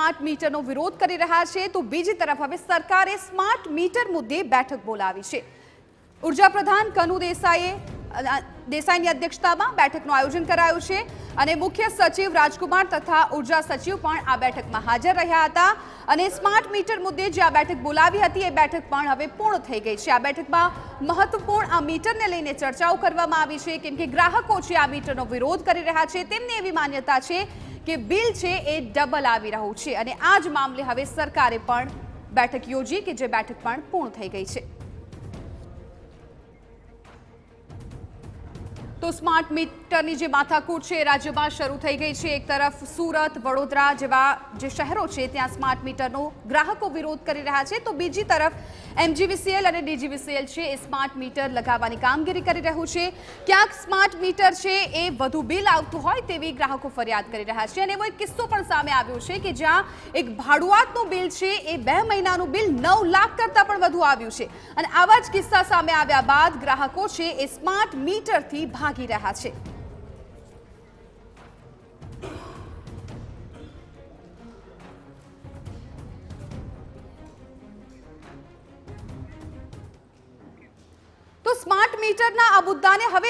Smart મીટરનો વિરોધ કરી રહ્યા છે, તો બીજી તરફ હવે સરકારે સ્માર્ટ મીટર મુદ્દે બેઠક બોલાવી છે। ઉર્જા પ્રધાન કનુ દેસાઈની અધ્યક્ષતામાં બેઠકનું આયોજન કરાયું છે અને મુખ્ય સચિવ રાજકુમાર તથા ઉર્જા સચિવ પણ આ બેઠકમાં હાજર રહ્યા હતા અને સ્માર્ટ મીટર મુદ્દે જે આ બેઠક બોલાવી હતી એ બેઠક પણ હવે પૂર્ણ થઈ ગઈ છે। આ બેઠકમાં મહત્વપૂર્ણ આ મીટરને લઈને ચર્ચાઓ કરવામાં આવી છે, કેમ કે ગ્રાહકો છે આ મીટરનો વિરોધ કરી રહ્યા છે। તેમની એવી માન્યતા છે કે બિલ છે એ ડબલ આવી રહ્યું છે અને આ જ મામલે હવે સરકારે પણ બેઠક યોજી કે જે બેઠક પણ પૂર્ણ થઈ ગઈ છે। तो स्मार्ट मीटरनी जे माथाकूट है राज्य में शुरू थई गई है। एक तरफ सूरत वडोदरा जेवा जे शहरों है त्यां स्मार्ट मीटरनो ग्राहको विरोध करी रह्या छे, तो बीजी तरफ एमजीवीसीएल और डीजीवीसीएल है ए स्मार्ट मीटर लगावानी कामगीरी करी रह्युं छे। क्यांक स्मार्ट मीटर है ए वधु बिल आवतुं होय तेवी ग्राहको फरियाद करी रह्या छे अने एवो एक किस्सो पण सामे आव्यो छे के ज्यां एक भाडुआतनुं बिल है ए 2 महीनानुं बिल 9 लाख करता पण वधु आव्युं छे अने आवा ज किस्सा सामे आव्या बाद ग्राहको है ए स्मार्ट मीटरथी भागी रह्या छे। तो स्मार्ट मीटरना आ मुद्दाने हवे